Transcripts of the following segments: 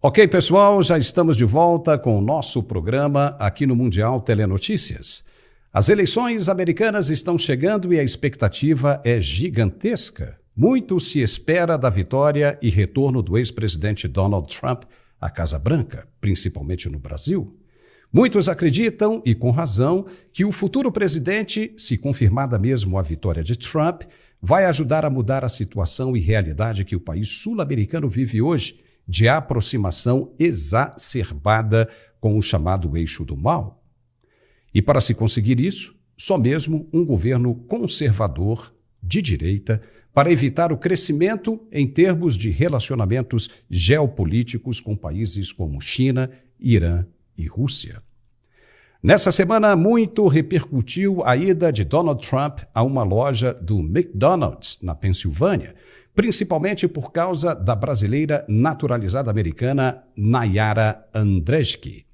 Ok, pessoal, já estamos de volta com o nosso programa aqui no Mundial Telenotícias. As eleições americanas estão chegando e a expectativa é gigantesca. Muito se espera da vitória e retorno do ex-presidente Donald Trump à Casa Branca, principalmente no Brasil. Muitos acreditam, e com razão, que o futuro presidente, se confirmada mesmo a vitória de Trump, vai ajudar a mudar a situação e realidade que o país sul-americano vive hoje, de aproximação exacerbada com o chamado eixo do mal. E para se conseguir isso, só mesmo um governo conservador, de direita, para evitar o crescimento em termos de relacionamentos geopolíticos com países como China, Irã e Rússia. Nessa semana, muito repercutiu a ida de Donald Trump a uma loja do McDonald's, na Pensilvânia, principalmente por causa da brasileira naturalizada americana Nayara Andreschke.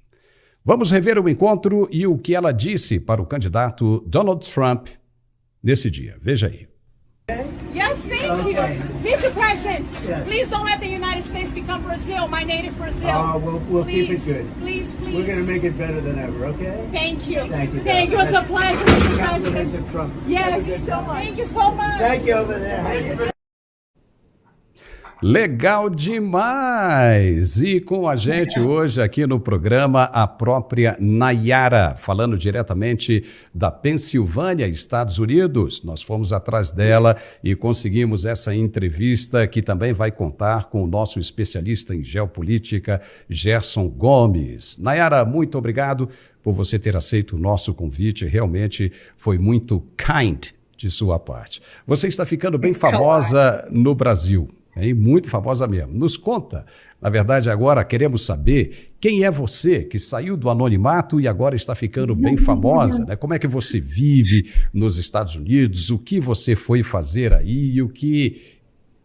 Vamos rever o encontro e o que ela disse para o candidato Donald Trump nesse dia. Veja aí. Yes, thank you. Mr. President, please don't let the United States become Brazil, my native Brazil. We'll please, keep it good. Please. We're going to make it better than ever, okay? Thank you. Thank you. Thank you. It's a pleasure, Mr. Compliments President. of Trump. Yes, thank you so much. Thank you over there. Legal demais! E com a gente hoje aqui no programa a própria Nayara, falando diretamente da Pensilvânia, Estados Unidos. Nós fomos atrás dela e conseguimos essa entrevista que também vai contar com o nosso especialista em geopolítica, Gerson Gomes. Nayara, muito obrigado por você ter aceito o nosso convite. Realmente foi muito kind de sua parte. Você está ficando bem famosa no Brasil. Muito famosa mesmo. Nos conta, na verdade agora queremos saber quem é você que saiu do anonimato e agora está ficando bem famosa, né? Como é que você vive nos Estados Unidos, o que você foi fazer aí e o que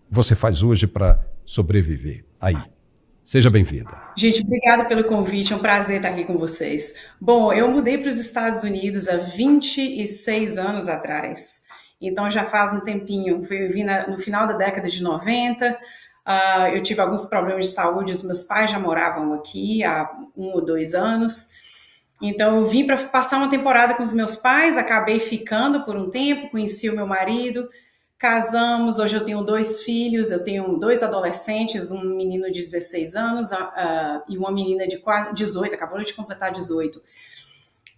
você faz hoje para sobreviver aí. Seja bem-vinda. Gente, obrigada pelo convite, é um prazer estar aqui com vocês. Bom, eu mudei para os Estados Unidos há 26 anos atrás. Então, já faz um tempinho, eu vim no final da década de 90, eu tive alguns problemas de saúde, os meus pais já moravam aqui há 1 ou 2 anos, então eu vim para passar uma temporada com os meus pais, acabei ficando por um tempo, conheci o meu marido, casamos, hoje eu tenho 2 filhos, eu tenho 2 adolescentes, um menino de 16 anos e uma menina de quase 18, acabou de completar 18.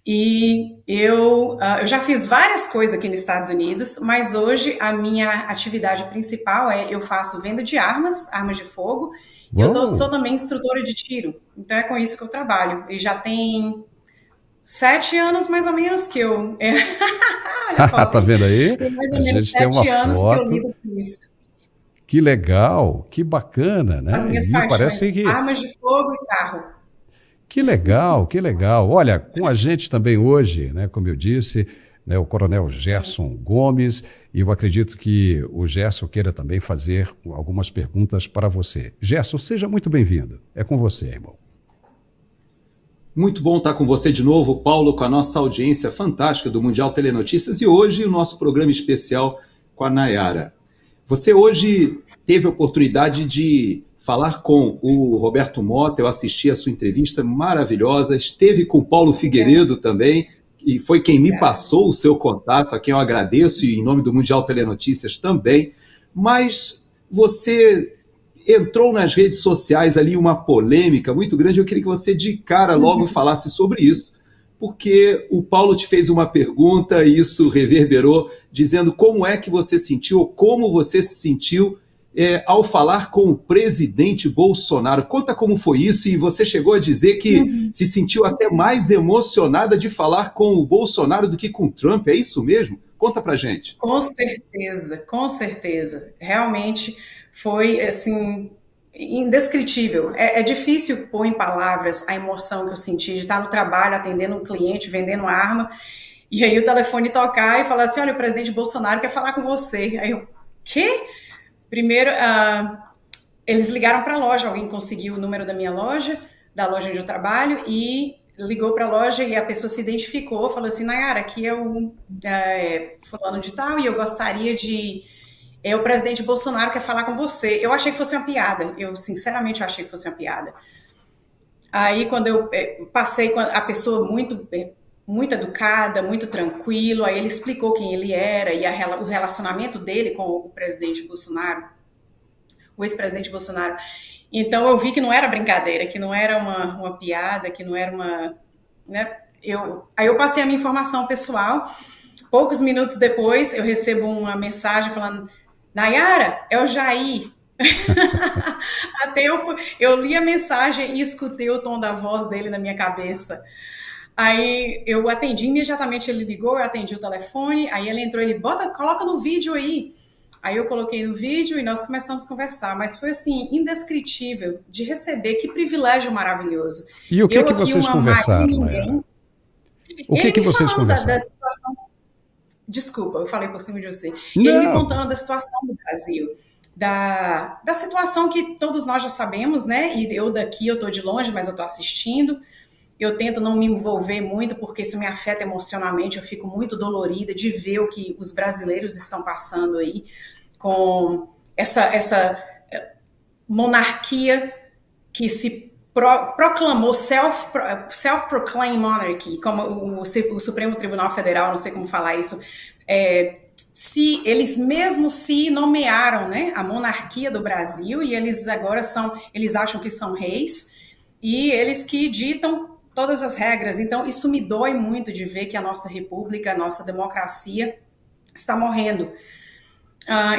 E eu já fiz várias coisas aqui nos Estados Unidos, mas hoje a minha atividade principal eu faço venda de armas de fogo, e sou também instrutora de tiro, então é com isso que eu trabalho. E já tem 7 anos mais ou menos que eu... Olha, tá vendo aí? Tem mais ou menos 7 anos que eu lido com isso. Que legal, que bacana, né? As minhas paixões, armas de fogo e carro. Que legal, que legal. Olha, com a gente também hoje, né, como eu disse, né, o coronel Gerson Gomes, e eu acredito que o Gerson queira também fazer algumas perguntas para você. Gerson, seja muito bem-vindo. É com você, irmão. Muito bom estar com você de novo, Paulo, com a nossa audiência fantástica do Mundial Telenotícias e hoje o nosso programa especial com a Nayara. Você hoje teve a oportunidade de falar com o Roberto Mota, eu assisti a sua entrevista maravilhosa, esteve com o Paulo Figueiredo também, e foi quem me passou o seu contato, a quem eu agradeço, e em nome do Mundial Telenotícias também, mas você entrou nas redes sociais ali uma polêmica muito grande, eu queria que você de cara logo falasse sobre isso, porque o Paulo te fez uma pergunta e isso reverberou, dizendo como é que você sentiu, ou como você se sentiu ao falar com o presidente Bolsonaro. Conta como foi isso, e você chegou a dizer que se sentiu até mais emocionada de falar com o Bolsonaro do que com o Trump, é isso mesmo? Conta pra gente. Com certeza. Realmente foi, assim, indescritível. É difícil pôr em palavras a emoção que eu senti de estar no trabalho, atendendo um cliente, vendendo arma, e aí o telefone tocar e falar assim, olha, o presidente Bolsonaro quer falar com você. Aí eu, quê? Primeiro, eles ligaram para a loja, alguém conseguiu o número da minha loja, da loja onde eu trabalho, e ligou para a loja e a pessoa se identificou, falou assim, Nayara, aqui é o fulano de tal, e eu gostaria de O presidente Bolsonaro quer falar com você. Eu achei que fosse uma piada. Eu, sinceramente, achei que fosse uma piada. Aí, quando eu passei com a pessoa muito educada, muito tranquilo, aí ele explicou quem ele era e o relacionamento dele com o presidente Bolsonaro, o ex-presidente Bolsonaro. Então, eu vi que não era brincadeira, que não era uma piada, que não era uma... Né? Aí eu passei a minha informação pessoal. Poucos minutos depois, eu recebo uma mensagem falando: Nayara, é o Jair. Até eu li a mensagem e escutei o tom da voz dele na minha cabeça. Aí eu atendi imediatamente, ele ligou, eu atendi o telefone, aí ele entrou, ele coloca no vídeo aí. Aí eu coloquei no vídeo e nós começamos a conversar, mas foi assim, indescritível de receber, que privilégio maravilhoso. E o que vocês conversaram, Nayara? O que vocês conversaram? Da situação... Desculpa, eu falei por cima de você. Não. Ele me contando da situação do Brasil, da situação que todos nós já sabemos, né? E eu daqui, eu tô de longe, mas eu tô assistindo. Eu tento não me envolver muito, porque isso me afeta emocionalmente, eu fico muito dolorida de ver o que os brasileiros estão passando aí, com essa monarquia que se proclamou self-proclaimed monarchy, como o Supremo Tribunal Federal, não sei como falar isso, se eles mesmos se nomearam, né, a monarquia do Brasil, e eles agora eles acham que são reis, e eles que ditam todas as regras. Então, isso me dói muito de ver que a nossa república, a nossa democracia está morrendo.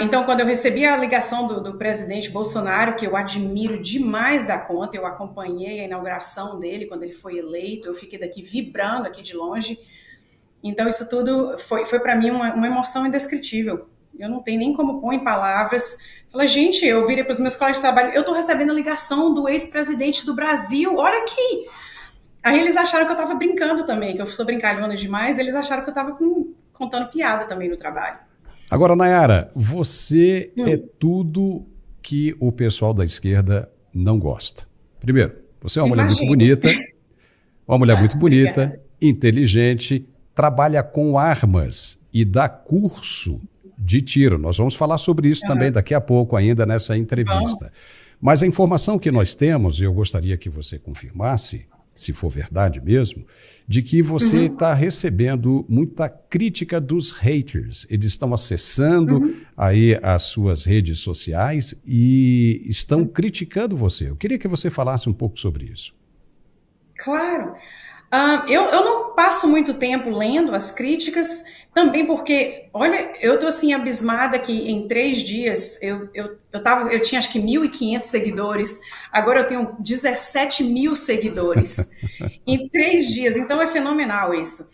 Então, quando eu recebi a ligação do presidente Bolsonaro, que eu admiro demais da conta, eu acompanhei a inauguração dele quando ele foi eleito, eu fiquei daqui vibrando aqui de longe. Então, isso tudo foi para mim uma emoção indescritível. Eu não tenho nem como pôr em palavras. Falei, gente, eu virei para os meus colegas de trabalho, eu estou recebendo a ligação do ex-presidente do Brasil, olha aqui! Aí eles acharam que eu estava brincando também, que eu sou brincalhona demais, eles acharam que eu estava contando piada também no trabalho. Agora, Nayara, você é tudo que o pessoal da esquerda não gosta. Primeiro, você é uma mulher muito bonita, Obrigada. Inteligente, trabalha com armas e dá curso de tiro. Nós vamos falar sobre isso também daqui a pouco ainda nessa entrevista. Mas a informação que nós temos, e eu gostaria que você confirmasse, se for verdade mesmo, de que você está recebendo muita crítica dos haters. Eles estão acessando aí as suas redes sociais e estão criticando você. Eu queria que você falasse um pouco sobre isso. Claro. Eu não passo muito tempo lendo as críticas, também porque, olha, eu estou assim abismada que em 3 dias eu tinha acho que 1.500 seguidores, agora eu tenho 17 mil seguidores em 3 dias, então é fenomenal isso.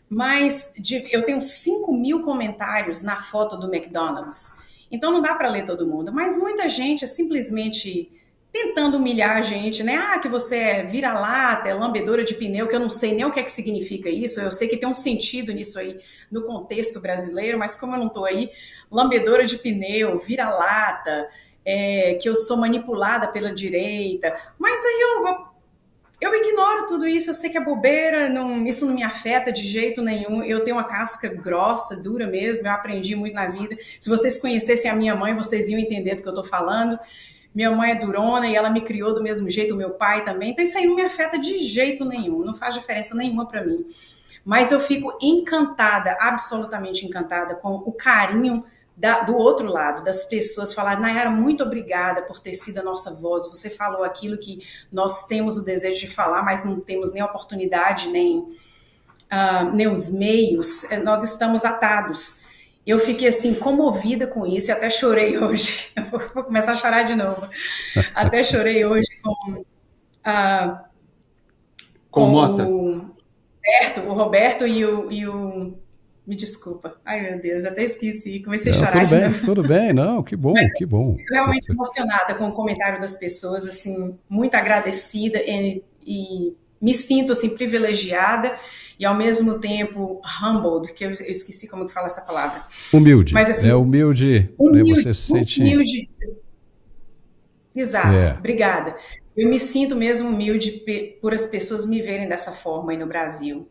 Mas eu tenho 5.000 comentários na foto do McDonald's, então não dá para ler todo mundo, mas muita gente é simplesmente tentando humilhar a gente, né? Que você é vira-lata, é lambedora de pneu, que eu não sei nem o que é que significa isso, eu sei que tem um sentido nisso aí, no contexto brasileiro, mas como eu não tô aí, lambedora de pneu, vira-lata, que eu sou manipulada pela direita, mas aí eu ignoro tudo isso, eu sei que é bobeira, isso não me afeta de jeito nenhum, eu tenho uma casca grossa, dura mesmo, eu aprendi muito na vida, se vocês conhecessem a minha mãe, vocês iam entender do que eu tô falando. Minha mãe é durona e ela me criou do mesmo jeito, o meu pai também, então isso aí não me afeta de jeito nenhum, não faz diferença nenhuma para mim. Mas eu fico encantada, absolutamente encantada com o carinho do outro lado, das pessoas falarem, Nayara, muito obrigada por ter sido a nossa voz, você falou aquilo que nós temos o desejo de falar, mas não temos nem a oportunidade, nem os meios, nós estamos atados. Eu fiquei assim, comovida com isso, e até chorei hoje. Eu vou começar a chorar de novo. Até chorei hoje com Mota. o Roberto e o... Me desculpa. Ai, meu Deus, até esqueci. Comecei a chorar de novo. Tudo bem, não, que bom, que bom. Fico realmente emocionada com o comentário das pessoas, assim, muito agradecida e me sinto, assim, privilegiada. E ao mesmo tempo humbled, que eu esqueci como que fala essa palavra. Humilde. Mas, assim, humilde, né? Você se sente... Humilde. Exato, obrigada. Eu me sinto mesmo humilde por as pessoas me verem dessa forma aí no Brasil.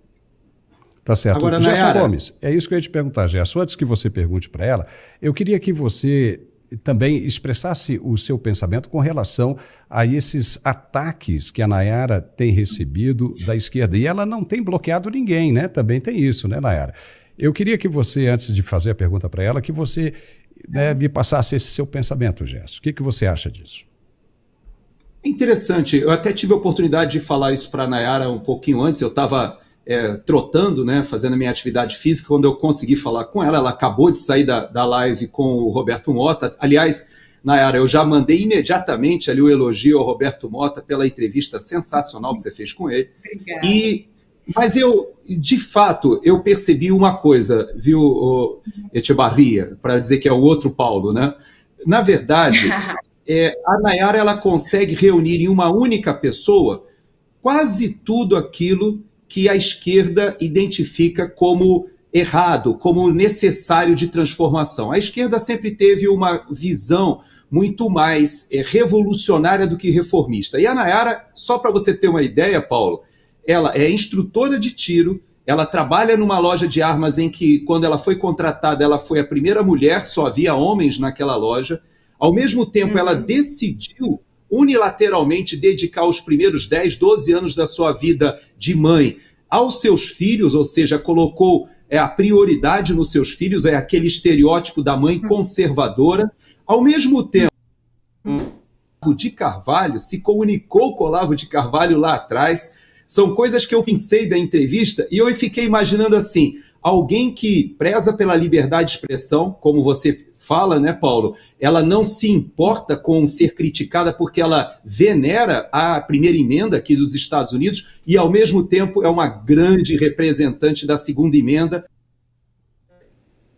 Tá certo. Agora, Gerson Nayara, Gomes, é isso que eu ia te perguntar, Gerson. Antes que você pergunte para ela, eu queria que você também expressasse o seu pensamento com relação a esses ataques que a Nayara tem recebido da esquerda. E ela não tem bloqueado ninguém, né? Também tem isso, né, Nayara? Eu queria que você, antes de fazer a pergunta para ela, que você me passasse esse seu pensamento, Gerson. O que você acha disso? Interessante. Eu até tive a oportunidade de falar isso para a Nayara um pouquinho antes. Eu estava trotando, né, fazendo a minha atividade física, quando eu consegui falar com ela. Ela acabou de sair da live com o Roberto Mota. Aliás, Nayara, eu já mandei imediatamente ali o elogio ao Roberto Mota pela entrevista sensacional que você fez com ele. Obrigada. Mas de fato, eu percebi uma coisa, viu, Echevarria, para dizer que é o outro Paulo, né? Na verdade, a Nayara, ela consegue reunir em uma única pessoa quase tudo aquilo que a esquerda identifica como errado, como necessário de transformação. A esquerda sempre teve uma visão muito mais revolucionária do que reformista. E a Nayara, só para você ter uma ideia, Paulo, ela é instrutora de tiro, ela trabalha numa loja de armas em que, quando ela foi contratada, ela foi a primeira mulher, só havia homens naquela loja. Ao mesmo tempo, ela decidiu unilateralmente dedicar os primeiros 10, 12 anos da sua vida de mãe aos seus filhos, ou seja, colocou a prioridade nos seus filhos, é aquele estereótipo da mãe conservadora. Ao mesmo tempo, Olavo de Carvalho se comunicou com o Olavo de Carvalho lá atrás. São coisas que eu pensei da entrevista e eu fiquei imaginando assim, alguém que preza pela liberdade de expressão, como você fala, né, Paulo? Ela não se importa com ser criticada porque ela venera a primeira emenda aqui dos Estados Unidos e, ao mesmo tempo, é uma grande representante da segunda emenda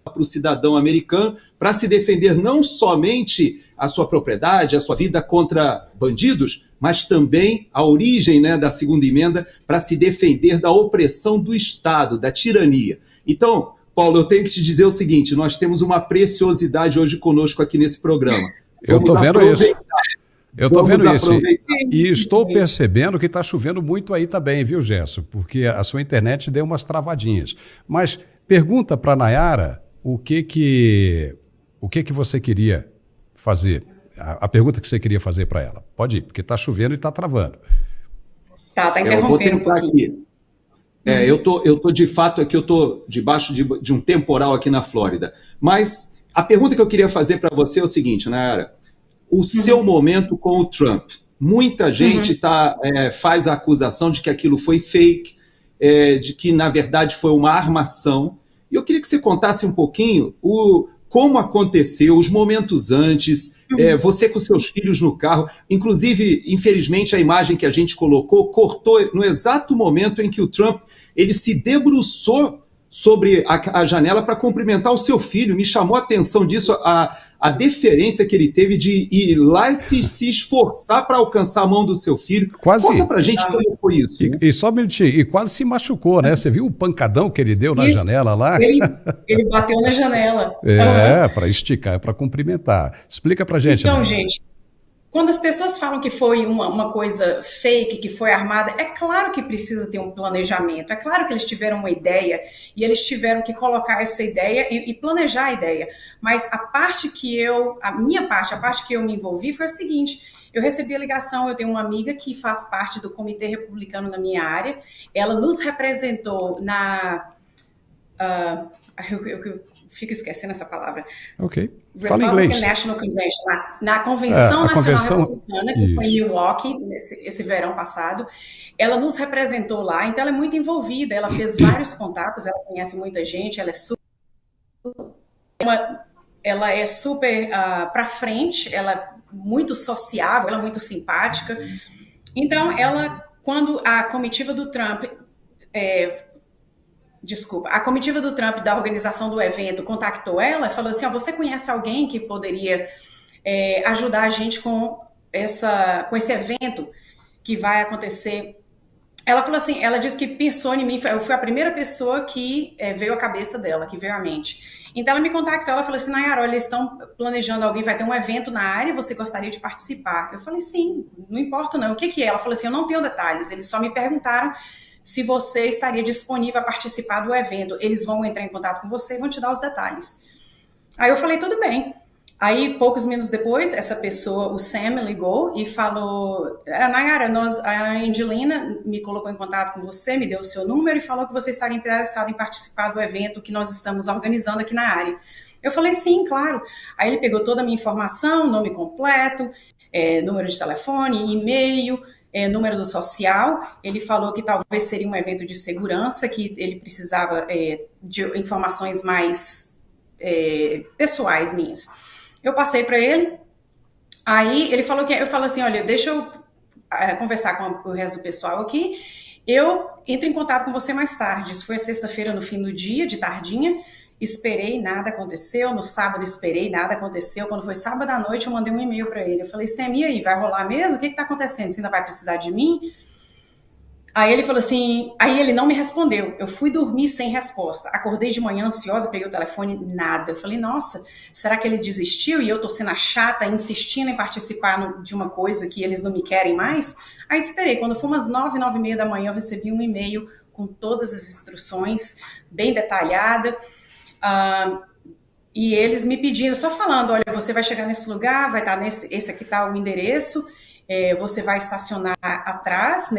para o cidadão americano, para se defender não somente a sua propriedade, a sua vida contra bandidos, mas também a origem, né, da segunda emenda, para se defender da opressão do Estado, da tirania. Então, Paulo, eu tenho que te dizer o seguinte, nós temos uma preciosidade hoje conosco aqui nesse programa. Eu estou vendo isso. Eu estou vendo isso. E estou Sim. percebendo que está chovendo muito aí também, viu, Gerson? Porque a sua internet deu umas travadinhas. Mas pergunta para a Nayara o que você queria fazer. A pergunta que você queria fazer para ela. Pode ir, porque está chovendo e está travando. Tá Eu vou interrompendo um tentar pouquinho. aqui. Eu tô de fato aqui, eu tô debaixo de um temporal aqui na Flórida. Mas a pergunta que eu queria fazer para você é o seguinte, Nayara, o seu momento com o Trump. Muita gente faz a acusação de que aquilo foi fake, de que na verdade foi uma armação. E eu queria que você contasse um pouquinho como aconteceu, os momentos antes, você com seus filhos no carro. Inclusive, infelizmente, a imagem que a gente colocou cortou no exato momento em que o Trump ele se debruçou sobre a janela para cumprimentar o seu filho. Me chamou a atenção disso, a deferência que ele teve de ir lá e se esforçar para alcançar a mão do seu filho. Quase. Conta pra gente como foi isso. E só um minutinho, e quase se machucou, né? Você viu o pancadão que ele deu na janela lá? Ele bateu na janela. Para esticar, para cumprimentar. Explica pra gente. Então, né? gente, quando as pessoas falam que foi uma coisa fake, que foi armada, é claro que precisa ter um planejamento, é claro que eles tiveram uma ideia e eles tiveram que colocar essa ideia e planejar a ideia. Mas a parte que eu me envolvi foi a seguinte: eu recebi a ligação, eu tenho uma amiga que faz parte do Comitê Republicano na minha área, ela nos representou na... eu fico esquecendo essa palavra. Ok. Fala Republican inglês. National Convention, na Convenção Nacional Republicana, que foi em Isso. Milwaukee, esse verão passado. Ela nos representou lá, então ela é muito envolvida, ela fez vários contatos, ela conhece muita gente, ela é super para frente, ela é muito sociável, ela é muito simpática. Então, quando a comitiva do Trump... a comitiva do Trump, da organização do evento, contactou ela e falou assim, você conhece alguém que poderia ajudar a gente com esse evento que vai acontecer? Ela falou assim, ela disse que pensou em mim, eu fui a primeira pessoa que veio à cabeça dela, que veio à mente. Então ela me contactou, ela falou assim, Nayara, olha, eles estão planejando alguém, vai ter um evento na área, você gostaria de participar? Eu falei, sim, não importa não, o que é? Ela falou assim, eu não tenho detalhes, eles só me perguntaram se você estaria disponível a participar do evento. Eles vão entrar em contato com você e vão te dar os detalhes. Aí eu falei, tudo bem. Aí, poucos minutos depois, essa pessoa, o Sam, me ligou e falou, Nayara, a Angelina me colocou em contato com você, me deu o seu número e falou que você estaria interessado em participar do evento que nós estamos organizando aqui na área. Eu falei, sim, claro. Aí ele pegou toda a minha informação, nome completo, número de telefone, e-mail, número do social. Ele falou que talvez seria um evento de segurança, que ele precisava de informações mais pessoais minhas. Eu passei para ele, aí ele falou eu falei assim, olha, deixa eu conversar com o resto do pessoal aqui, eu entro em contato com você mais tarde. Isso foi sexta-feira no fim do dia, de tardinha, esperei, nada aconteceu, no sábado esperei, nada aconteceu, quando foi sábado à noite eu mandei um e-mail para ele, eu falei, Sam, e aí, vai rolar mesmo? O que tá acontecendo? Você ainda vai precisar de mim? Aí ele falou assim, aí ele não me respondeu, eu fui dormir sem resposta, acordei de manhã ansiosa, peguei o telefone, nada. Eu falei, nossa, será que ele desistiu e eu tô sendo a chata, insistindo em participar de uma coisa que eles não me querem mais? Aí esperei, quando foi umas 9h30 da manhã, eu recebi um e-mail com todas as instruções, bem detalhada, e eles me pedindo, só falando, olha, você vai chegar nesse lugar, vai estar esse aqui tá o endereço, você vai estacionar atrás,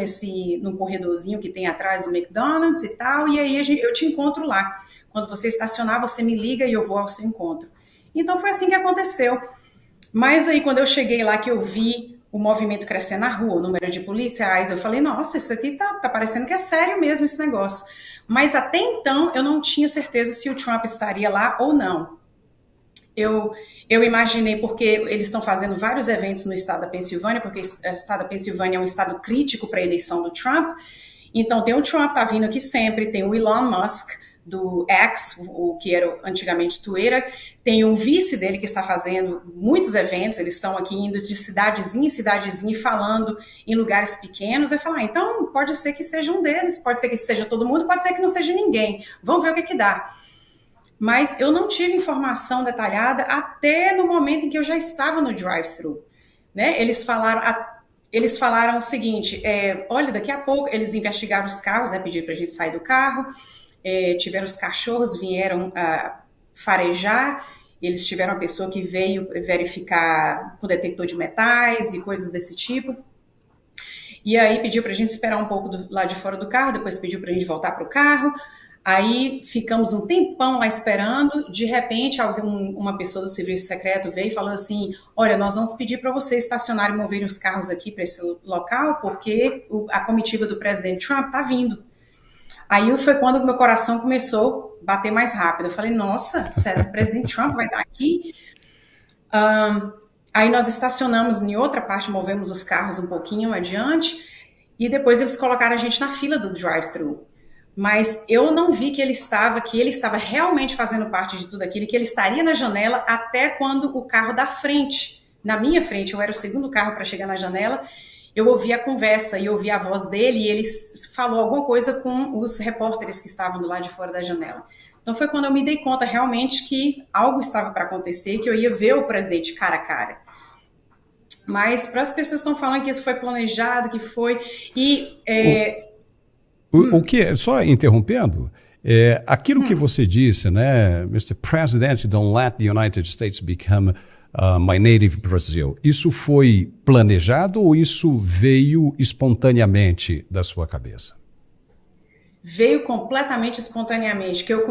num corredorzinho que tem atrás do McDonald's e tal, e aí eu te encontro lá. Quando você estacionar, você me liga e eu vou ao seu encontro. Então foi assim que aconteceu. Mas aí quando eu cheguei lá, que eu vi o movimento crescendo na rua, o número de policiais, eu falei, nossa, isso aqui tá parecendo que é sério mesmo esse negócio. Mas até então eu não tinha certeza se o Trump estaria lá ou não. Eu imaginei, porque eles estão fazendo vários eventos no estado da Pensilvânia, porque o estado da Pensilvânia é um estado crítico para a eleição do Trump. Então tem o Trump, tá vindo aqui sempre, tem o Elon Musk, do X, o que era antigamente Twitter, tem o vice dele que está fazendo muitos eventos, eles estão aqui indo de cidadezinha em cidadezinha, falando em lugares pequenos. Eu falo, então pode ser que seja um deles, pode ser que seja todo mundo, pode ser que não seja ninguém, vamos ver o que dá. Mas eu não tive informação detalhada até no momento em que eu já estava no drive-thru, né? Eles falaram o seguinte, olha, daqui a pouco eles investigaram os carros, né? Pediram para a gente sair do carro, tiveram os cachorros, vieram farejar, eles tiveram uma pessoa que veio verificar com detector de metais e coisas desse tipo. E aí pediu para a gente esperar um pouco lá de fora do carro, depois pediu para a gente voltar para o carro. Aí ficamos um tempão lá esperando, de repente uma pessoa do serviço secreto veio e falou assim, olha, nós vamos pedir para vocês estacionarem e moverem os carros aqui para esse local, porque a comitiva do presidente Trump está vindo. Aí foi quando o meu coração começou a bater mais rápido. Eu falei, nossa, sério, o presidente Trump vai estar aqui? Aí nós estacionamos em outra parte, movemos os carros um pouquinho adiante, e depois eles colocaram a gente na fila do drive-thru. Mas eu não vi que ele estava realmente fazendo parte de tudo aquilo, que ele estaria na janela até quando o carro da frente, na minha frente, eu era o segundo carro para chegar na janela, eu ouvi a conversa e ouvi a voz dele e ele falou alguma coisa com os repórteres que estavam do lado de fora da janela. Então foi quando eu me dei conta realmente que algo estava para acontecer, que eu ia ver o presidente cara a cara. Mas para as pessoas que estão falando que isso foi planejado, que foi... O que, só interrompendo, aquilo que você disse, né, Mr. President, don't let the United States become my native Brazil. Isso foi planejado ou isso veio espontaneamente da sua cabeça? Veio completamente espontaneamente, que eu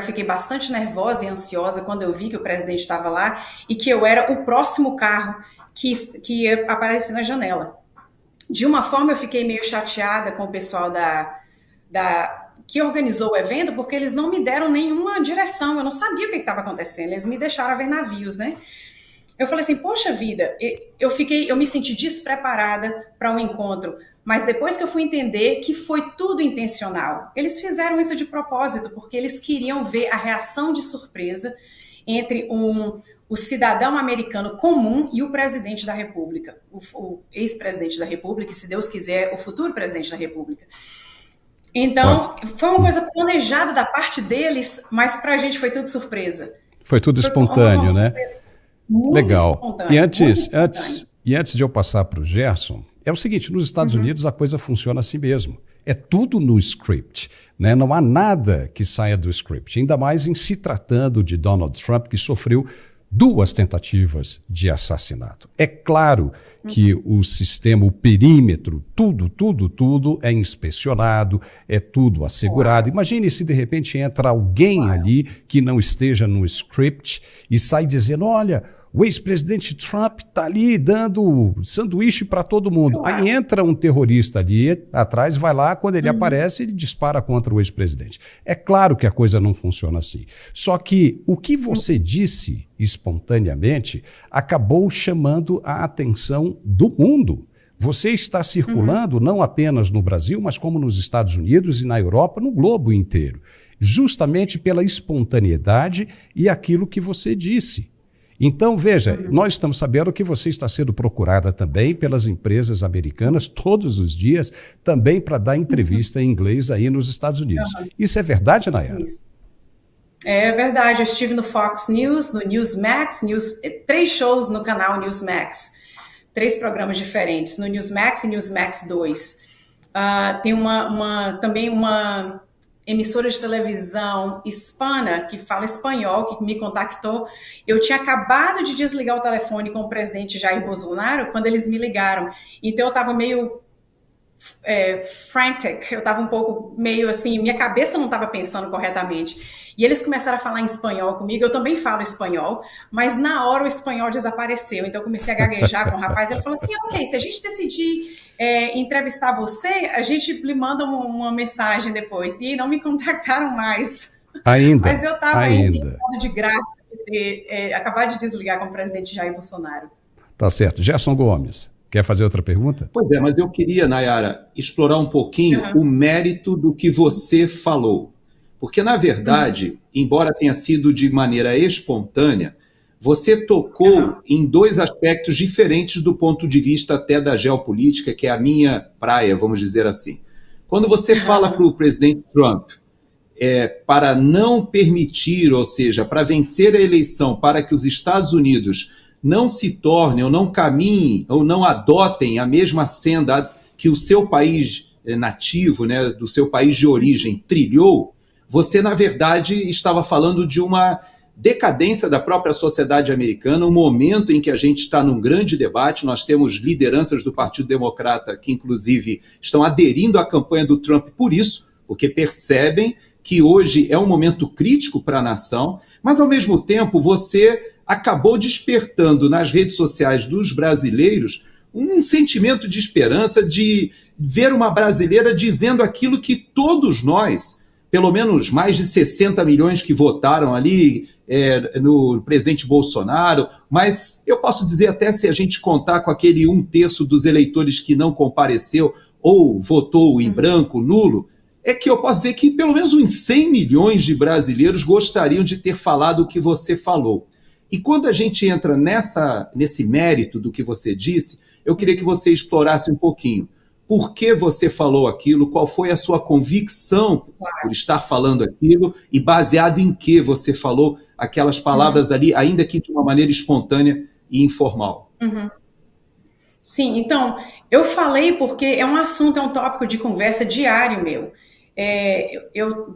fiquei bastante nervosa e ansiosa quando eu vi que o presidente estava lá e que eu era o próximo carro que ia aparecer na janela. De uma forma, eu fiquei meio chateada com o pessoal que organizou o evento, porque eles não me deram nenhuma direção, eu não sabia o que estava acontecendo, eles me deixaram ver navios, né? Eu falei assim, poxa vida, eu me senti despreparada para o encontro, mas depois que eu fui entender que foi tudo intencional, eles fizeram isso de propósito, porque eles queriam ver a reação de surpresa entre o cidadão americano comum e o presidente da República, o ex-presidente da República, e se Deus quiser, o futuro presidente da República. Então, foi uma coisa planejada da parte deles, mas pra gente foi tudo surpresa. Foi tudo espontâneo, né? Muito legal. Espontâneo, E E antes de eu passar para o Gerson, é o seguinte, nos Estados Unidos a coisa funciona assim mesmo. É tudo no script, né? Não há nada que saia do script, ainda mais em se tratando de Donald Trump, que sofreu 2 tentativas de assassinato. É claro que o sistema, o perímetro, tudo é inspecionado, é tudo assegurado. Imagine se de repente entra alguém ali que não esteja no script e sai dizendo, olha, o ex-presidente Trump está ali dando sanduíche para todo mundo. Aí entra um terrorista ali atrás, vai lá, quando ele aparece, ele dispara contra o ex-presidente. É claro que a coisa não funciona assim. Só que o que você disse espontaneamente acabou chamando a atenção do mundo. Você está circulando não apenas no Brasil, mas como nos Estados Unidos e na Europa, no globo inteiro. Justamente pela espontaneidade e aquilo que você disse. Então, veja, nós estamos sabendo que você está sendo procurada também pelas empresas americanas todos os dias, também para dar entrevista em inglês aí nos Estados Unidos. Isso é verdade, Nayara? Isso. É verdade, eu estive no Fox News, no Newsmax, 3 shows no canal Newsmax, 3 programas diferentes, no Newsmax e Newsmax 2. Tem também uma emissora de televisão hispana que fala espanhol, que me contactou. Eu tinha acabado de desligar o telefone com o presidente Jair Bolsonaro quando eles me ligaram. Então eu estava meio frantic, eu estava um pouco meio assim, minha cabeça não estava pensando corretamente. E eles começaram a falar em espanhol comigo, eu também falo espanhol, mas na hora o espanhol desapareceu, então eu comecei a gaguejar com o rapaz, ele falou assim, ok, se a gente decidir entrevistar você, a gente lhe manda uma mensagem depois, e não me contactaram mais. Ainda, mas eu estava ainda de graça de ter acabado de desligar com o presidente Jair Bolsonaro. Tá certo. Gerson Gomes, quer fazer outra pergunta? Pois é, mas eu queria, Nayara, explorar um pouquinho o mérito do que você falou. Porque, na verdade, embora tenha sido de maneira espontânea, você tocou em 2 aspectos diferentes do ponto de vista até da geopolítica, que é a minha praia, vamos dizer assim. Quando você fala para o presidente Trump para não permitir, ou seja, para vencer a eleição, para que os Estados Unidos não se tornem ou não caminhem ou não adotem a mesma senda que o seu país nativo, né, do seu país de origem, trilhou, você, na verdade, estava falando de uma decadência da própria sociedade americana, um momento em que a gente está num grande debate, nós temos lideranças do Partido Democrata que, inclusive, estão aderindo à campanha do Trump por isso, porque percebem que hoje é um momento crítico para a nação, mas, ao mesmo tempo, você acabou despertando nas redes sociais dos brasileiros um sentimento de esperança, de ver uma brasileira dizendo aquilo que todos nós, pelo menos mais de 60 milhões que votaram ali no presidente Bolsonaro, mas eu posso dizer até se a gente contar com aquele 1/3 dos eleitores que não compareceu ou votou em branco, nulo, é que eu posso dizer que pelo menos uns 100 milhões de brasileiros gostariam de ter falado o que você falou. E quando a gente entra nesse mérito do que você disse, eu queria que você explorasse um pouquinho. Por que você falou aquilo? Qual foi a sua convicção por estar falando aquilo? E baseado em que você falou aquelas palavras ali, ainda que de uma maneira espontânea e informal? Sim, então, eu falei porque é um assunto, é um tópico de conversa diário meu.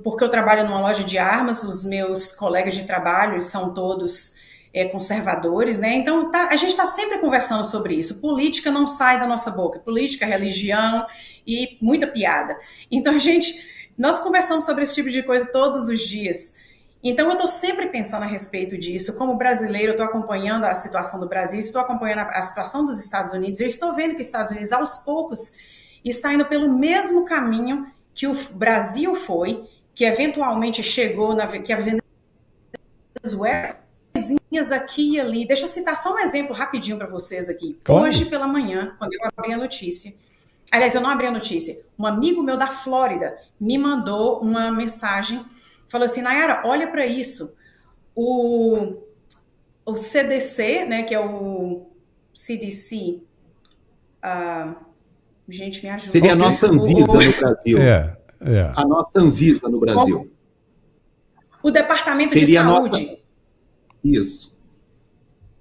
Porque eu trabalho numa loja de armas, os meus colegas de trabalho, eles são todos conservadores, né? Então a gente está sempre conversando sobre isso. Política não sai da nossa boca. Política, religião e muita piada. Então nós conversamos sobre esse tipo de coisa todos os dias. Então eu estou sempre pensando a respeito disso. Como brasileiro, eu estou acompanhando a situação do Brasil, estou acompanhando a situação dos Estados Unidos. Eu estou vendo que os Estados Unidos, aos poucos, está indo pelo mesmo caminho que o Brasil foi, que eventualmente chegou que a Venezuela, aqui e ali. Deixa eu citar só um exemplo rapidinho para vocês aqui. Claro. Hoje pela manhã, quando eu abri a notícia, aliás, eu não abri a notícia, um amigo meu da Flórida me mandou uma mensagem, falou assim, Nayara, olha para isso, o CDC, né, que é o CDC, gente, me ajuda. Seria a nossa Anvisa no Brasil. A nossa Anvisa no Brasil. O Departamento de Saúde. Isso.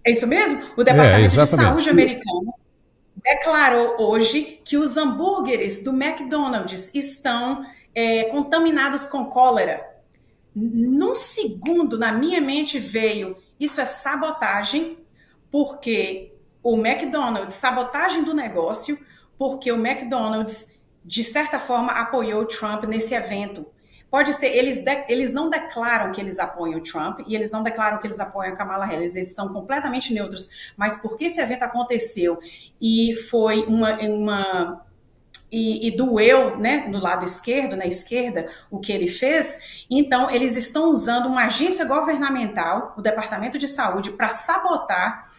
É isso mesmo? O Departamento de Saúde americano declarou hoje que os hambúrgueres do McDonald's estão contaminados com cólera. Num segundo, na minha mente veio, isso é sabotagem, porque o McDonald's, sabotagem do negócio, porque o McDonald's, de certa forma, apoiou o Trump nesse evento. Pode ser, eles não declaram que eles apoiam o Trump e eles não declaram que eles apoiam a Kamala Harris, eles estão completamente neutros, mas porque esse evento aconteceu e foi e doeu, né, no lado esquerdo, na esquerda, o que ele fez, então eles estão usando uma agência governamental, o Departamento de Saúde, para sabotar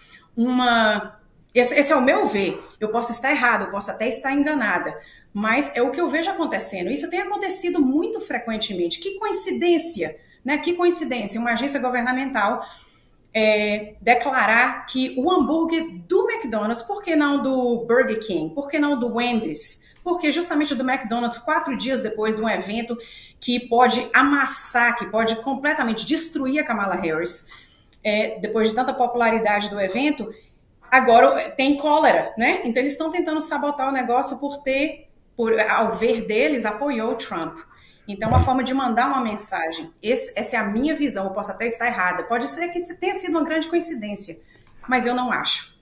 esse é o meu ver, eu posso estar errado, eu posso até estar enganada, mas é o que eu vejo acontecendo. Isso tem acontecido muito frequentemente. Que coincidência, né? Que coincidência, uma agência governamental declarar que o hambúrguer do McDonald's, por que não do Burger King, por que não do Wendy's? Porque justamente do McDonald's, 4 dias depois de um evento que pode amassar, que pode completamente destruir a Kamala Harris, depois de tanta popularidade do evento, agora tem cólera, né? Então eles estão tentando sabotar o negócio ao ver deles, apoiou o Trump. Então, uma forma de mandar uma mensagem. Essa é a minha visão, eu posso até estar errada. Pode ser que tenha sido uma grande coincidência, mas eu não acho.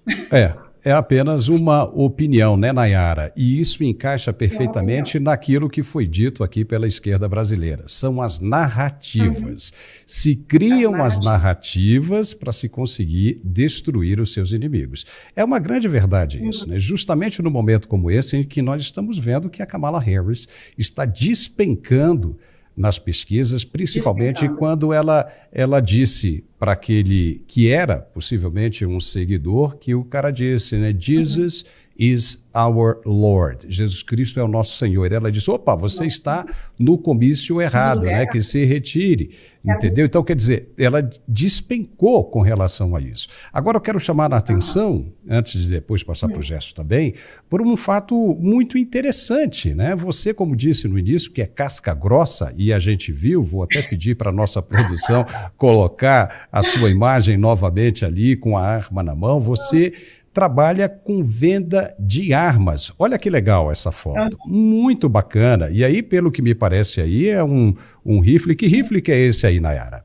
É apenas uma opinião, né, Nayara? E isso encaixa perfeitamente naquilo que foi dito aqui pela esquerda brasileira. São as narrativas. Se criam as narrativas para se conseguir destruir os seus inimigos. É uma grande verdade isso, né? Justamente no momento como esse em que nós estamos vendo que a Kamala Harris está despencando nas pesquisas, principalmente quando ela disse para aquele que era possivelmente um seguidor, que o cara disse, né, Jesus is our Lord, Jesus Cristo é o nosso Senhor. Ela disse, opa, você está no comício errado, né, que se retire, entendeu? Então, quer dizer, ela despencou com relação a isso. Agora eu quero chamar a atenção, antes de depois passar para o Gerson também, por um fato muito interessante, né? Você, como disse no início, que é casca grossa, e a gente viu, vou até pedir para a nossa produção colocar a sua imagem novamente ali com a arma na mão, você trabalha com venda de armas. Olha que legal essa foto, muito bacana. E aí, pelo que me parece aí, é um rifle. Que rifle que é esse aí, Nayara?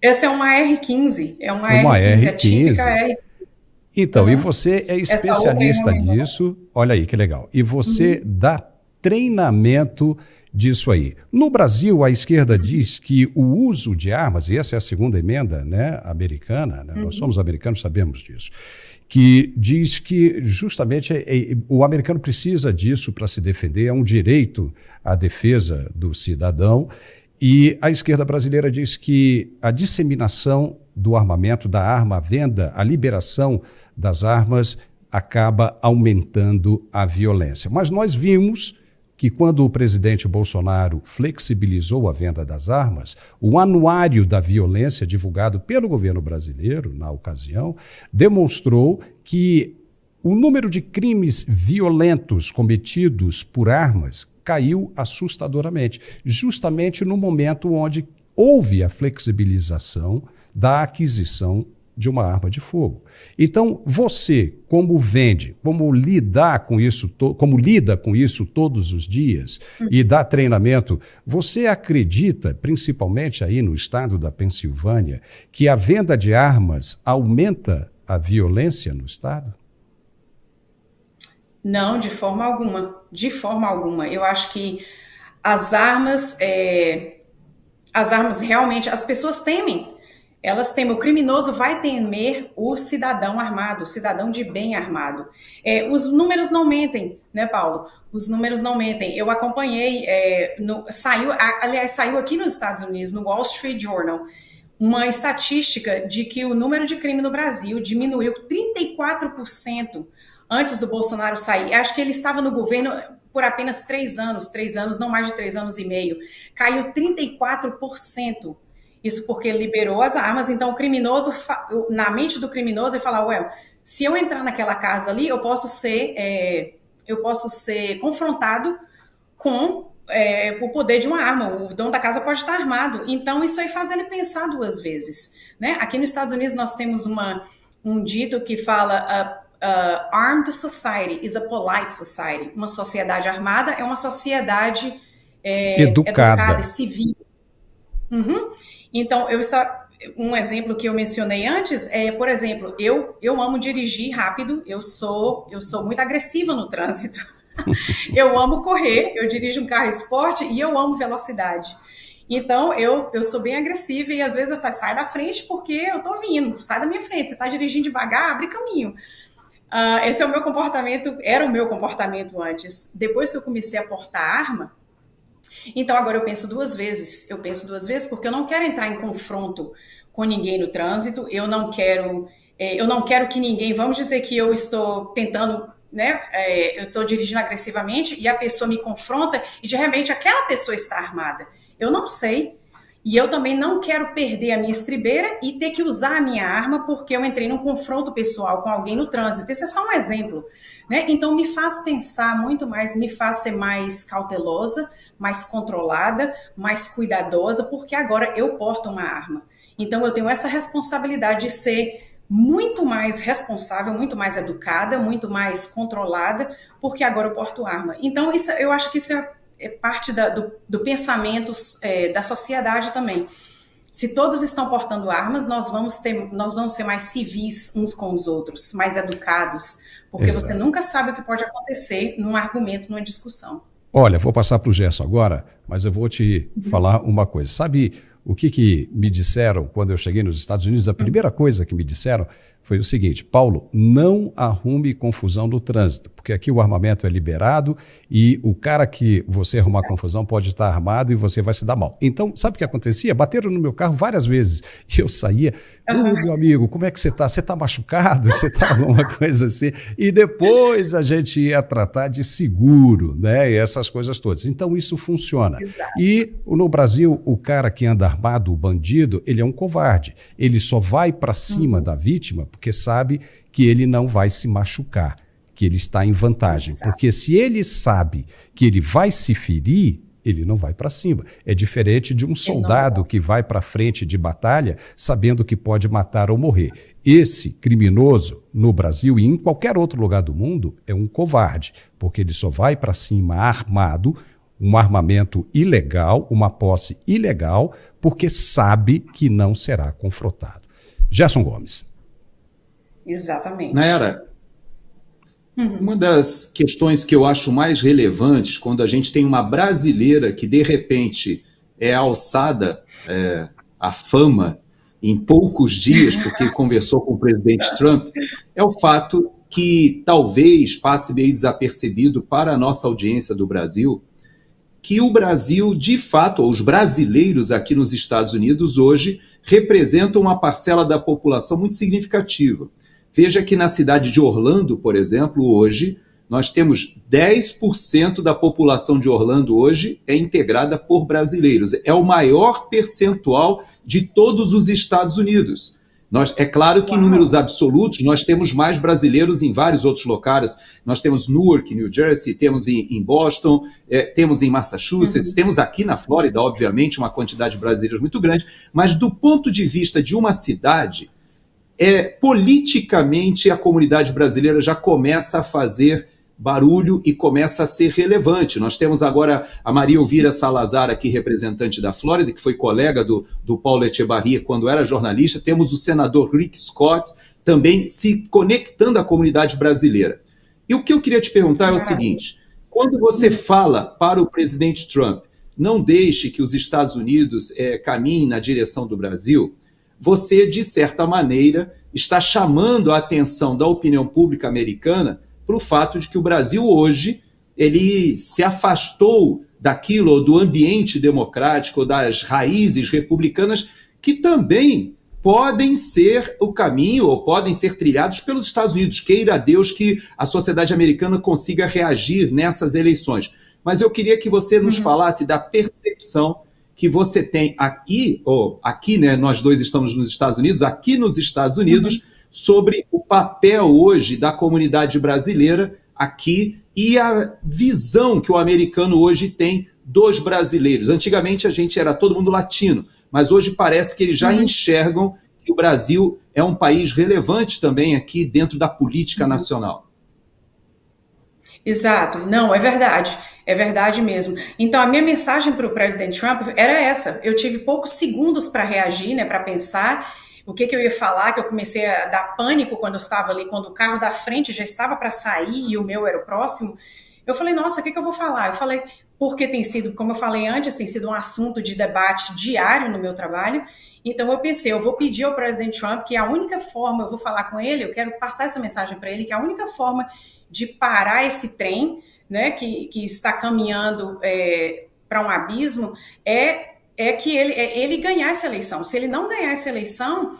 Essa é uma R15, uma R15, R15. a típica R15. Então, e você é especialista nisso, olha aí que legal. E você dá treinamento disso aí. No Brasil, a esquerda diz que o uso de armas, e essa é a segunda emenda, né, americana, né, nós somos americanos, sabemos disso, que diz que justamente o americano precisa disso para se defender, é um direito à defesa do cidadão, e a esquerda brasileira diz que a disseminação do armamento, da arma, a venda, a liberação das armas acaba aumentando a violência. Mas nós vimos que quando o presidente Bolsonaro flexibilizou a venda das armas, o anuário da violência divulgado pelo governo brasileiro, na ocasião, demonstrou que o número de crimes violentos cometidos por armas caiu assustadoramente, justamente no momento onde houve a flexibilização da aquisição de uma arma de fogo. Então, você, como vende, como lida com isso todos os dias e dá treinamento, você acredita, principalmente aí no estado da Pensilvânia, que a venda de armas aumenta a violência no estado? Não, de forma alguma. De forma alguma. Eu acho que as armas realmente, as pessoas temem. Elas temem, o criminoso vai temer o cidadão armado, o cidadão de bem armado. Os números não mentem, né, Paulo? Os números não mentem. Eu acompanhei, saiu aqui nos Estados Unidos, no Wall Street Journal, uma estatística de que o número de crime no Brasil diminuiu 34% antes do Bolsonaro sair. Acho que ele estava no governo por apenas 3 anos, não mais de 3 anos e meio. Caiu 34%. Isso porque ele liberou as armas, então o criminoso, na mente do criminoso, ele fala, se eu entrar naquela casa ali, eu posso ser confrontado com o poder de uma arma, o dono da casa pode estar armado. Então isso aí faz ele pensar 2 vezes, né? Aqui nos Estados Unidos nós temos um dito que fala armed society is a polite society. Uma sociedade armada é uma sociedade educada, civil. Então, um exemplo que eu mencionei antes é, por exemplo, eu amo dirigir rápido, eu sou muito agressiva no trânsito. Eu amo correr, eu dirijo um carro esporte e eu amo velocidade. Então, eu sou bem agressiva e às vezes eu saio da frente porque eu tô vindo, sai da minha frente, você tá dirigindo devagar, abre caminho. Esse é o meu comportamento, era o meu comportamento antes. Depois que eu comecei a portar arma, então agora eu penso duas vezes porque eu não quero entrar em confronto com ninguém no trânsito, eu não quero que ninguém, vamos dizer que eu estou tentando, né, eu estou dirigindo agressivamente e a pessoa me confronta e de repente aquela pessoa está armada. Eu não sei. E eu também não quero perder a minha estribeira e ter que usar a minha arma porque eu entrei num confronto pessoal com alguém no trânsito. Esse é só um exemplo, né? Então me faz pensar muito mais, me faz ser mais cautelosa, mais controlada, mais cuidadosa, porque agora eu porto uma arma. Então eu tenho essa responsabilidade de ser muito mais responsável, muito mais educada, muito mais controlada, porque agora eu porto arma. Então eu acho que isso é parte do pensamento da sociedade também. Se todos estão portando armas, nós vamos ser mais civis uns com os outros, mais educados, porque Exato. Você nunca sabe o que pode acontecer num argumento, numa discussão. Olha, vou passar para o Gerson agora, mas eu vou te falar uma coisa. Sabe o que me disseram quando eu cheguei nos Estados Unidos? A primeira coisa que me disseram foi o seguinte: Paulo, não arrume confusão no trânsito, porque aqui o armamento é liberado e o cara que você arrumar confusão pode estar armado e você vai se dar mal. Então, sabe o que acontecia? Bateram no meu carro várias vezes e eu saía, meu amigo, como é que você está? Você está machucado? Você está alguma coisa assim? E depois a gente ia tratar de seguro, né? E essas coisas todas. Então, isso funciona. Exato. E no Brasil, o cara que anda armado, o bandido, ele é um covarde. Ele só vai para cima da vítima porque sabe que ele não vai se machucar, que ele está em vantagem. Exato. Porque se ele sabe que ele vai se ferir, ele não vai para cima. É diferente de um soldado que vai para frente de batalha sabendo que pode matar ou morrer. Esse criminoso no Brasil e em qualquer outro lugar do mundo é um covarde, porque ele só vai para cima armado, um armamento ilegal, uma posse ilegal, porque sabe que não será confrontado. Gerson Gomes. Exatamente. Nayara, uma das questões que eu acho mais relevantes quando a gente tem uma brasileira que, de repente, é alçada à fama em poucos dias, porque conversou com o presidente Trump, é o fato que talvez passe meio desapercebido para a nossa audiência do Brasil, que o Brasil, de fato, ou os brasileiros aqui nos Estados Unidos hoje, representam uma parcela da população muito significativa. Veja que na cidade de Orlando, por exemplo, hoje, nós temos 10% da população de Orlando hoje é integrada por brasileiros. É o maior percentual de todos os Estados Unidos. É claro que em números absolutos nós temos mais brasileiros em vários outros locais. Nós temos Newark, New Jersey, temos em Boston, temos em Massachusetts, temos aqui na Flórida, obviamente, uma quantidade de brasileiros muito grande, mas do ponto de vista de uma cidade, politicamente a comunidade brasileira já começa a fazer barulho e começa a ser relevante. Nós temos agora a Maria Elvira Salazar aqui, representante da Flórida, que foi colega do Paulo Echevarria quando era jornalista. Temos o senador Rick Scott também se conectando à comunidade brasileira. E o que eu queria te perguntar é o seguinte: quando você fala para o presidente Trump, não deixe que os Estados Unidos caminhem na direção do Brasil, você, de certa maneira, está chamando a atenção da opinião pública americana para o fato de que o Brasil hoje ele se afastou daquilo, ou do ambiente democrático, ou das raízes republicanas, que também podem ser o caminho, ou podem ser trilhados pelos Estados Unidos. Queira Deus que a sociedade americana consiga reagir nessas eleições. Mas eu queria que você nos falasse da percepção que você tem aqui, né, nós dois estamos nos Estados Unidos, aqui nos Estados Unidos, sobre o papel hoje da comunidade brasileira aqui e a visão que o americano hoje tem dos brasileiros. Antigamente a gente era todo mundo latino, mas hoje parece que eles já enxergam que o Brasil é um país relevante também aqui dentro da política nacional. Exato, não, é verdade mesmo. Então, a minha mensagem para o presidente Trump era essa. Eu tive poucos segundos para reagir, né, para pensar o que eu ia falar, que eu comecei a dar pânico quando eu estava ali, quando o carro da frente já estava para sair e o meu era o próximo. Eu falei, nossa, o que eu vou falar? Eu falei, porque tem sido, como eu falei antes, tem sido um assunto de debate diário no meu trabalho. Então eu pensei, eu vou pedir ao presidente Trump que a única forma, eu vou falar com ele, eu quero passar essa mensagem para ele, que a única forma de parar esse trem, né, que está caminhando para um abismo, é que ele ganhar essa eleição. Se ele não ganhar essa eleição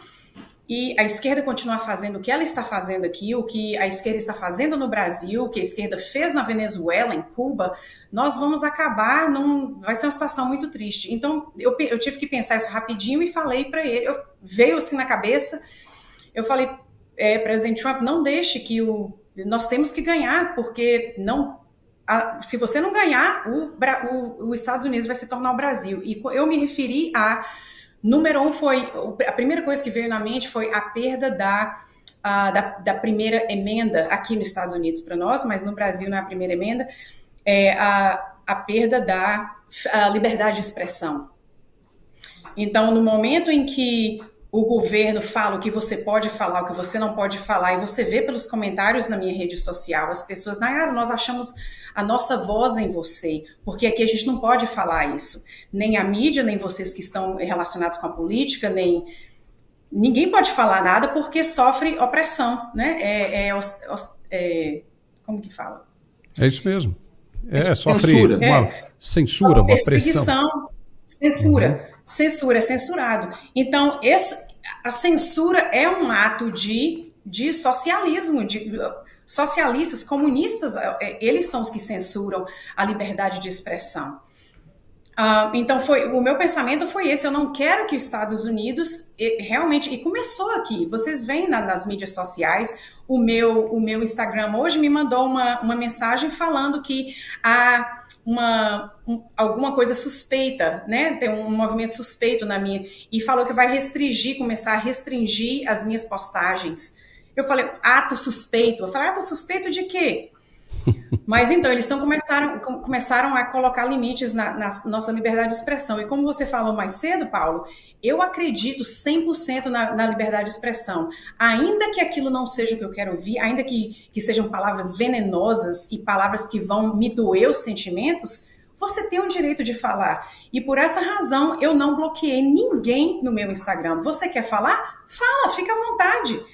e a esquerda continuar fazendo o que ela está fazendo aqui, o que a esquerda está fazendo no Brasil, o que a esquerda fez na Venezuela, em Cuba, nós vamos acabar vai ser uma situação muito triste. Então, eu tive que pensar isso rapidinho e falei para ele, veio assim na cabeça, eu falei, presidente Trump, não deixe que nós temos que ganhar, porque se você não ganhar, os Estados Unidos vai se tornar o Brasil. E eu me referi número 1 a primeira coisa que veio na mente foi a perda da primeira emenda aqui nos Estados Unidos para nós, mas no Brasil não é a primeira emenda, a perda da liberdade de expressão. Então, no momento em que o governo fala o que você pode falar, o que você não pode falar, e você vê pelos comentários na minha rede social, as pessoas, Nayara, nós achamos a nossa voz em você, porque aqui a gente não pode falar isso. Nem a mídia, nem vocês que estão relacionados com a política, ninguém pode falar nada porque sofre opressão, né? Como que fala? É isso mesmo. Sofre uma censura, uma pressão. Censura. Censura, é censurado. Então, a censura é um ato de socialismo, de socialistas, comunistas, eles são os que censuram a liberdade de expressão. Então, o meu pensamento foi esse, eu não quero que os Estados Unidos realmente, e começou aqui, vocês veem nas mídias sociais, o meu Instagram hoje me mandou uma mensagem falando que há alguma coisa suspeita, né? Tem um movimento suspeito na minha, e falou que vai começar a restringir as minhas postagens. Eu falei, ato suspeito? Eu falei, ato suspeito de quê? Mas então, eles começaram a colocar limites na nossa liberdade de expressão. E como você falou mais cedo, Paulo, eu acredito 100% na liberdade de expressão. Ainda que aquilo não seja o que eu quero ouvir, ainda que sejam palavras venenosas e palavras que vão me doer os sentimentos, você tem o direito de falar. E por essa razão, eu não bloqueei ninguém no meu Instagram. Você quer falar? Fala, fica à vontade.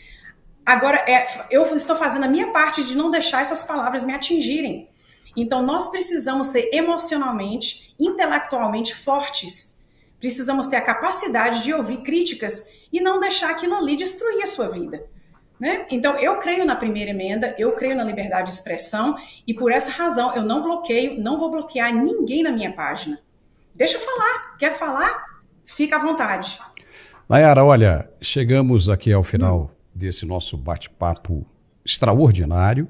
Agora, eu estou fazendo a minha parte de não deixar essas palavras me atingirem. Então, nós precisamos ser emocionalmente, intelectualmente fortes. Precisamos ter a capacidade de ouvir críticas e não deixar aquilo ali destruir a sua vida. Né? Então, eu creio na primeira emenda, eu creio na liberdade de expressão e por essa razão eu não bloqueio, não vou bloquear ninguém na minha página. Deixa eu falar. Quer falar? Fica à vontade. Nayara, olha, chegamos aqui ao final desse nosso bate-papo extraordinário,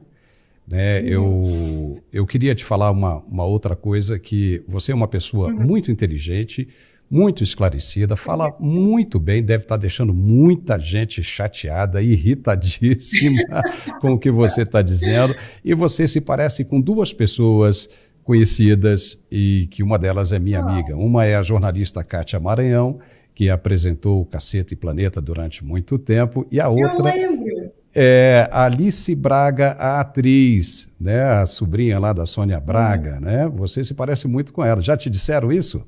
né? Eu queria te falar uma outra coisa, que você é uma pessoa muito inteligente, muito esclarecida, fala muito bem, deve estar deixando muita gente chateada, irritadíssima com o que você está dizendo, e você se parece com duas pessoas conhecidas, e que uma delas é minha amiga. Uma é a jornalista Kátia Maranhão, que apresentou o Cacete e Planeta durante muito tempo, e a outra é a Alice Braga, a atriz, né, a sobrinha lá da Sônia Braga, né? Você se parece muito com ela. Já te disseram isso?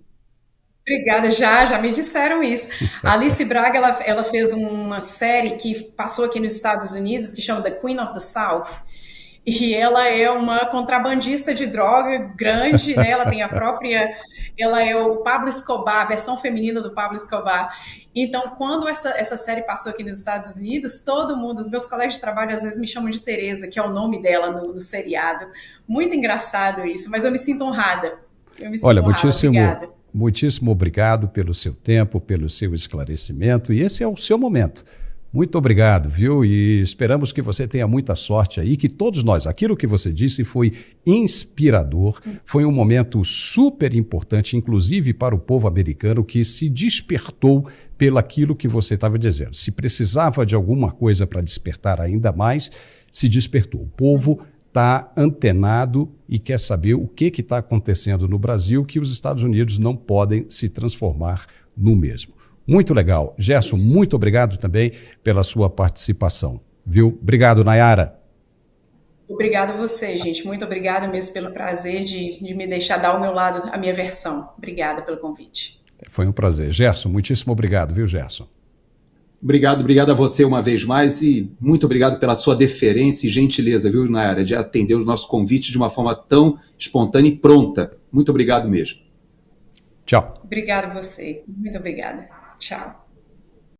Obrigada, já me disseram isso. A Alice Braga, ela fez uma série que passou aqui nos Estados Unidos, que chama The Queen of the South, e ela é uma contrabandista de droga grande, né? Ela tem ela é o Pablo Escobar, a versão feminina do Pablo Escobar. Então, quando essa série passou aqui nos Estados Unidos, todo mundo, os meus colegas de trabalho às vezes me chamam de Tereza, que é o nome dela no seriado. Muito engraçado isso, mas eu me sinto honrada. Olha, muitíssimo obrigado pelo seu tempo, pelo seu esclarecimento, e esse é o seu momento. Muito obrigado, viu? E esperamos que você tenha muita sorte aí, que todos nós, aquilo que você disse foi inspirador, foi um momento super importante, inclusive para o povo americano, que se despertou pelaquilo que você estava dizendo. Se precisava de alguma coisa para despertar ainda mais, se despertou. O povo está antenado e quer saber o que está acontecendo no Brasil, que os Estados Unidos não podem se transformar no mesmo. Muito legal. Gerson, muito obrigado também pela sua participação. Viu? Obrigado, Nayara. Obrigado a você, gente. Muito obrigada mesmo pelo prazer de me deixar dar ao meu lado a minha versão. Obrigada pelo convite. Foi um prazer. Gerson, muitíssimo obrigado, viu, Gerson? Obrigado a você uma vez mais e muito obrigado pela sua deferência e gentileza, viu, Nayara, de atender o nosso convite de uma forma tão espontânea e pronta. Muito obrigado mesmo. Tchau. Obrigada a você. Muito obrigada. Tchau.